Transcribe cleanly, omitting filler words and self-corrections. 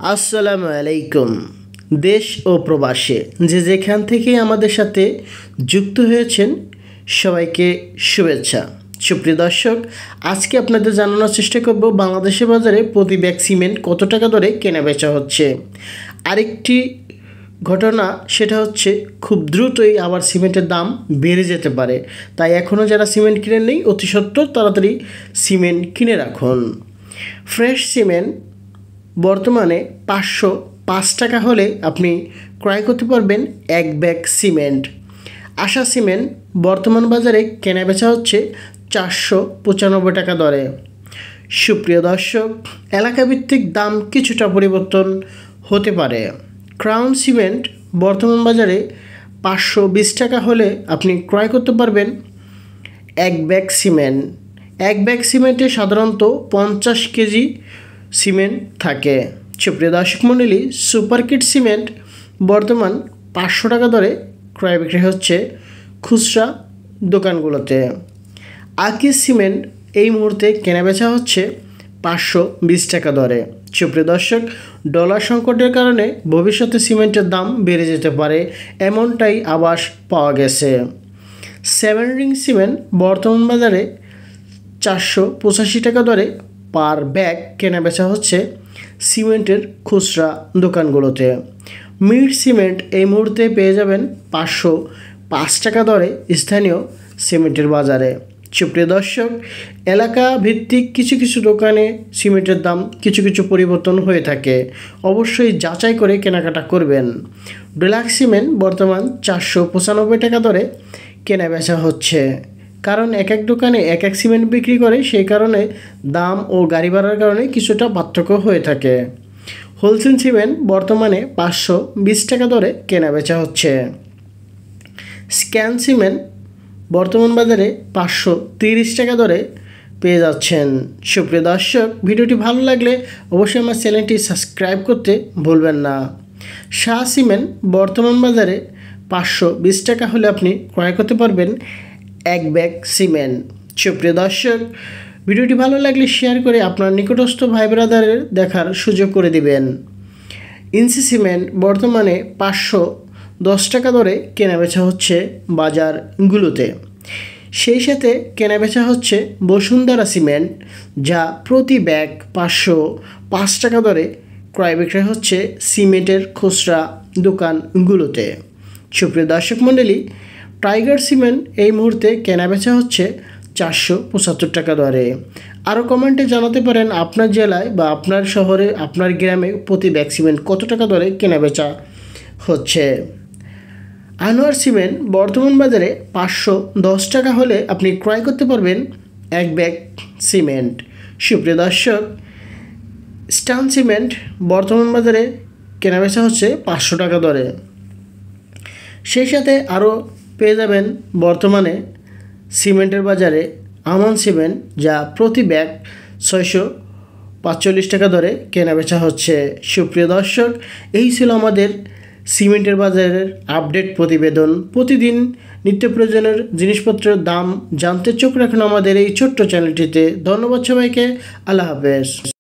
আসসালামু আলাইকুম। দেশ ও প্রবাসে যে যেখান থেকে আমাদের সাথে যুক্ত হয়েছেন সবাইকে শুভেচ্ছা। সুপ্রিয় দর্শক, আজকে আপনাদের জানানোর চেষ্টা করব বাংলাদেশের বাজারে প্রতি ব্যাগ সিমেন্ট কত টাকা দরে কেনা বেচা হচ্ছে। আরেকটি ঘটনা, সেটা হচ্ছে খুব দ্রুতই আবার সিমেন্টের দাম বেড়ে যেতে পারে, তাই এখনও যারা সিমেন্ট কিনে নেই অতি সত্বর তাড়াতাড়ি সিমেন্ট কিনে রাখুন। ফ্রেশ সিমেন্ট বর্তমানে 505 টাকা হলে আপনি ক্রয় করতে পারবেন এক ব্যাগ সিমেন্ট। আশা সিমেন্ট বর্তমান বাজারে কেনা বেচা হচ্ছে 495 টাকা দরে। সুপ্রিয় দর্শক, এলাকাভিত্তিক দাম কিছুটা পরিবর্তন হতে পারে। ক্রাউন সিমেন্ট বর্তমান বাজারে 520 টাকা হলে আপনি ক্রয় করতে পারবেন এক ব্যাগ সিমেন্ট। এক ব্যাগ সিমেন্টে সাধারণত 50 কেজি সিমেন্ট থাকে। সুপ্রিয় দর্শক মণ্ডলী, সুপারকিট সিমেন্ট বর্তমান 500 টাকা দরে ক্রয় বিক্রি হচ্ছে খুচরা দোকানগুলোতে। আকিজ সিমেন্ট এই মুহূর্তে কেনাবেচা হচ্ছে 520 টাকা দরে। সুপ্রিয় দর্শক, ডলার সংকটের কারণে ভবিষ্যতে সিমেন্টের দাম বেড়ে যেতে পারে, এমনটাই আভাস পাওয়া গেছে। 7 রিং সিমেন্ট বর্তমান বাজারে 485 টাকা দরে পার ব্যাগ কেনাবেচা হচ্ছে সিমেন্টের খুচরা দোকানগুলোতে। মিড সিমেন্ট এই মুহূর্তে পেয়ে যাবেন 505 টাকা দরে স্থানীয় সিমেন্টের বাজারে। সুপ্রিয় দর্শক, এলাকা ভিত্তিক কিছু কিছু দোকানে সিমেন্টের দাম কিছু কিছু পরিবর্তন হয়ে থাকে, অবশ্যই যাচাই করে কেনাকাটা করবেন। ডিলাক্স সিমেন্ট বর্তমান 495 টাকা দরে কেনাবেচা হচ্ছে, কারণ এক এক দোকানে এক এক সিমেন্ট বিক্রি করে, সেই কারণে দাম ও গাড়ি ভাড়ার কারণে কিছুটা পার্থক্য হয়ে থাকে। হোলসেল সিমেন্ট বর্তমানে 520 টাকা দরে কেনাবেচা হচ্ছে। স্ক্যান সিমেন্ট বর্তমান বাজারে 530 টাকা দরে পেয়ে যাচ্ছেন। সুপ্রিয় দর্শক, ভিডিওটি ভালো লাগলে অবশ্যই আমার চ্যানেলটি সাবস্ক্রাইব করতে ভুলবেন না। শাহ সিমেন্ট বর্তমান বাজারে 520 টাকা হলে আপনি ক্রয় করতে পারবেন এক ব্যাগ সিমেন্ট। সুপ্রিয় দর্শক, ভিডিওটি ভালো লাগলে শেয়ার করে আপনার নিকটস্থ ভাই ব্রাদারের দেখার সুযোগ করে দিবেন। ইনসি সিমেন্ট বর্তমানে 510 টাকা দরে কেনাবেচা হচ্ছে বাজারগুলোতে। সেই সাথে কেনাবেচা হচ্ছে বসুন্ধরা সিমেন্ট, যা প্রতি ব্যাগ 505 টাকা দরে ক্রয় বিক্রয় হচ্ছে সিমেন্টের খুচরা দোকানগুলোতে। সুপ্রিয় দর্শক মণ্ডলী, টাইগার সিমেন্ট এই মুহূর্তে কেনাবেচা হচ্ছে 475 টাকা দরে। আরও কমেন্টে জানাতে পারেন আপনার জেলায় বা আপনার শহরে, আপনার গ্রামে প্রতি ব্যাগ সিমেন্ট কত টাকা দরে কেনাবেচা হচ্ছে। আনোয়ার সিমেন্ট বর্তমান বাজারে 510 টাকা হলে আপনি ক্রয় করতে পারবেন এক ব্যাগ সিমেন্ট। সুপ্রিয় দর্শক, স্টান সিমেন্ট বর্তমান বাজারে কেনাবেচা হচ্ছে 500 টাকা দরে। সেই সাথে আরও পেয়ে যাবেন বর্তমানে সিমেন্টের বাজারে আমান সিমেন্ট, যা প্রতি ব্যাগ 645 টাকা দরে কেনাবেচা হচ্ছে। সুপ্রিয় দর্শক, এই ছিল আমাদের সিমেন্টের বাজারের আপডেট প্রতিবেদন। প্রতিদিন নিত্য প্রয়োজনের জিনিসপত্রের দাম জানতে চোখ রাখুন আমাদের এই ছোট্ট চ্যানেলটিতে। ধন্যবাদ সবাইকে। আল্লাহ হাফেজ।